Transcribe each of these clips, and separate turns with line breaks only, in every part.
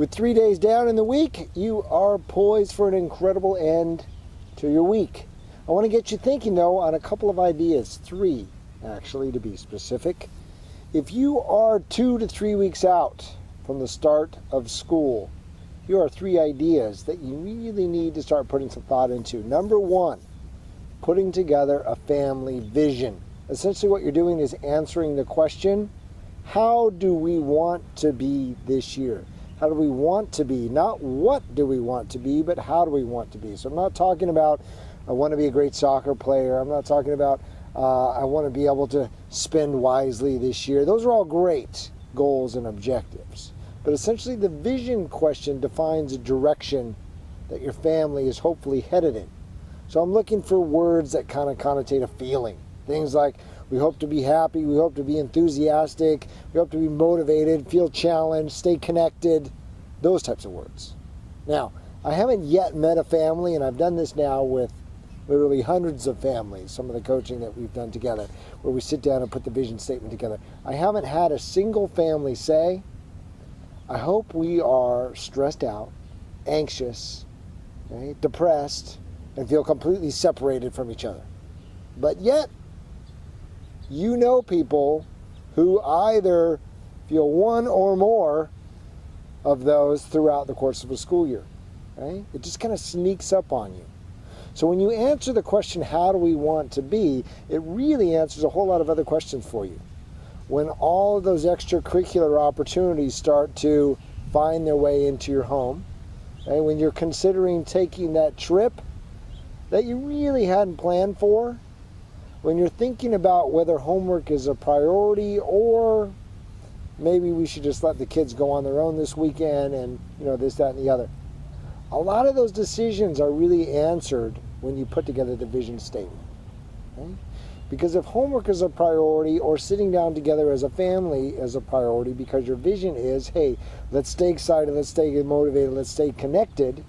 With 3 days down in the week, you are poised for an incredible end to your week. I want to get you thinking, though, on a couple of ideas. 3, actually, to be specific. If you are 2 to 3 weeks out from the start of school, here are 3 ideas that you really need to start putting some thought into. Number 1, putting together a family vision. Essentially what you're doing is answering the question, how do we want to be this year? How do we want to be? Not what do we want to be, but how do we want to be? So I'm not talking about I want to be a great soccer player. I'm not talking about I want to be able to spend wisely this year. Those are all great goals and objectives. But essentially the vision question defines a direction that your family is hopefully headed in. So I'm looking for words that kind of connotate a feeling. Things like we hope to be happy, we hope to be enthusiastic, we hope to be motivated, feel challenged, stay connected, those types of words. Now, I haven't yet met a family, and I've done this now with literally hundreds of families, some of the coaching that we've done together, where we sit down and put the vision statement together. I haven't had a single family say, I hope we are stressed out, anxious, okay, depressed, and feel completely separated from each other. But yet, you know people who either feel one or more of those throughout the course of a school year. Right? It just kind of sneaks up on you. So when you answer the question, how do we want to be, it really answers a whole lot of other questions for you. When all of those extracurricular opportunities start to find their way into your home, and when you're considering taking that trip that you really hadn't planned for, when you're thinking about whether homework is a priority or maybe we should just let the kids go on their own this weekend and, this, that, and the other. A lot of those decisions are really answered when you put together the vision statement. Okay? Because if homework is a priority or sitting down together as a family is a priority because your vision is, hey, let's stay excited, let's stay motivated, let's stay connected.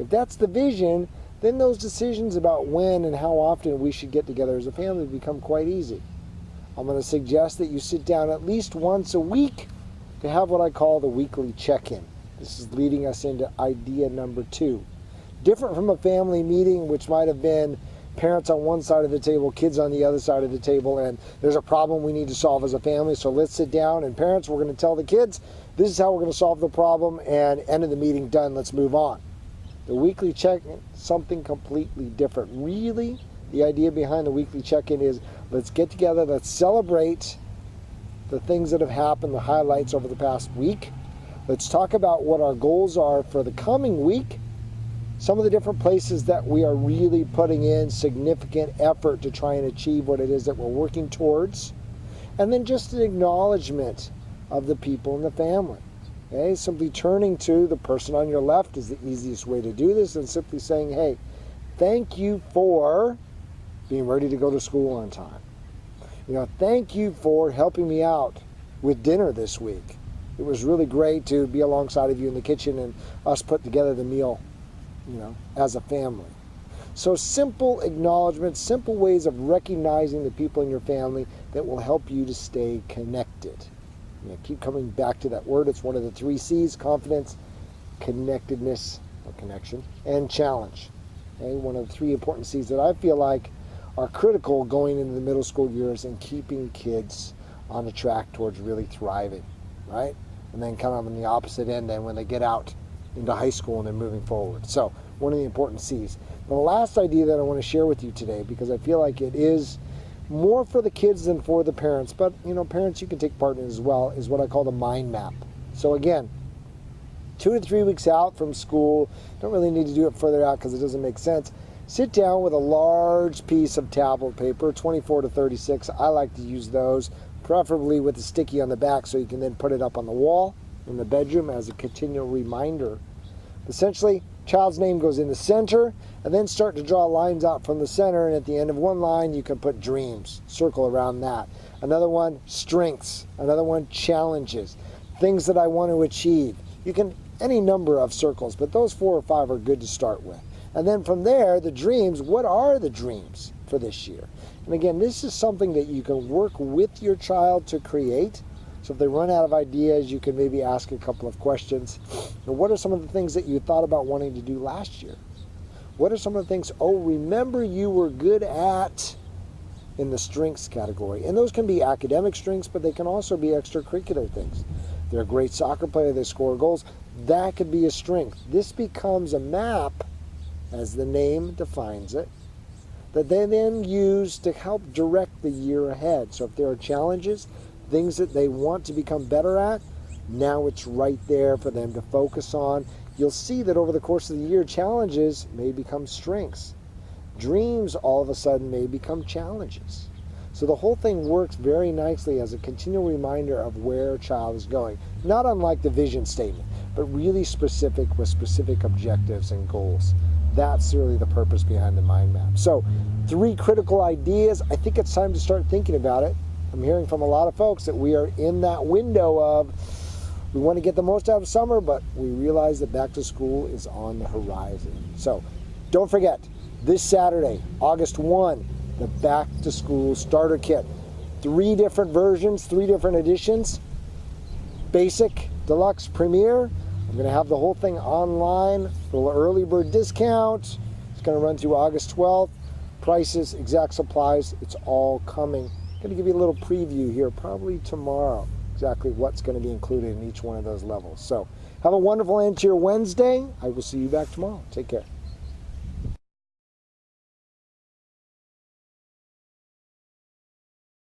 If that's the vision, then those decisions about when and how often we should get together as a family become quite easy. I'm going to suggest that you sit down at least once a week to have what I call the weekly check-in. This is leading us into idea number 2. Different from a family meeting, which might have been parents on one side of the table, kids on the other side of the table, and there's a problem we need to solve as a family, so let's sit down, and parents, we're going to tell the kids, this is how we're going to solve the problem, and end of the meeting, done, let's move on. The weekly check-in, something completely different. Really, the idea behind the weekly check-in is let's get together, let's celebrate the things that have happened, the highlights over the past week. Let's talk about what our goals are for the coming week, some of the different places that we are really putting in significant effort to try and achieve what it is that we're working towards, and then just an acknowledgement of the people in the family. Okay, simply turning to the person on your left is the easiest way to do this, and simply saying, hey, thank you for being ready to go to school on time. Thank you for helping me out with dinner this week. It was really great to be alongside of you in the kitchen and us put together the meal, as a family. So simple acknowledgments, simple ways of recognizing the people in your family that will help you to stay connected. Keep coming back to that word. It's one of the 3 C's: confidence, connectedness, or connection, and challenge. Okay? One of the 3 important C's that I feel like are critical going into the middle school years and keeping kids on the track towards really thriving, right? And then kind of on the opposite end then when they get out into high school and they're moving forward. So one of the important C's. The last idea that I want to share with you today, because I feel like it is more for the kids than for the parents, but parents, you can take part in it as well, is what I call the mind map. So again, 2 to 3 weeks out from school, don't really need to do it further out because it doesn't make sense. Sit down with a large piece of tablet paper, 24 to 36. I like to use those, preferably with a sticky on the back so you can then put it up on the wall in the bedroom as a continual reminder. Essentially, child's name goes in the center, and then start to draw lines out from the center, and at the end of one line you can put dreams, circle around that. Another one, strengths. Another one, challenges, things that I want to achieve. You can, any number of circles, but those 4 or 5 are good to start with. And then from there, the dreams, what are the dreams for this year? And again, this is something that you can work with your child to create, So if they run out of ideas, you can maybe ask a couple of questions. And what are some of the things that you thought about wanting to do last year? What are some of the things, remember you were good at in the strengths category? And those can be academic strengths, but they can also be extracurricular things. They're a great soccer player, they score goals. That could be a strength. This becomes a map, as the name defines it, that they then use to help direct the year ahead. So if there are challenges, things that they want to become better at, now it's right there for them to focus on. You'll see that over the course of the year, challenges may become strengths. Dreams all of a sudden may become challenges. So the whole thing works very nicely as a continual reminder of where a child is going. Not unlike the vision statement, but really specific with specific objectives and goals. That's really the purpose behind the mind map. So 3 critical ideas. I think it's time to start thinking about it. I'm hearing from a lot of folks that we are in that window of we want to get the most out of summer, but we realize that back to school is on the horizon. So don't forget, this Saturday, August 1, the back to school starter kit. 3 different versions, 3 different editions. Basic, Deluxe, Premier. I'm going to have the whole thing online, a little early bird discount. It's going to run through August 12th. Prices, exact supplies, it's all coming. I'm going to give you a little preview here, probably tomorrow, exactly what's going to be included in each one of those levels. So have a wonderful end to your Wednesday. I will see you back tomorrow. Take care.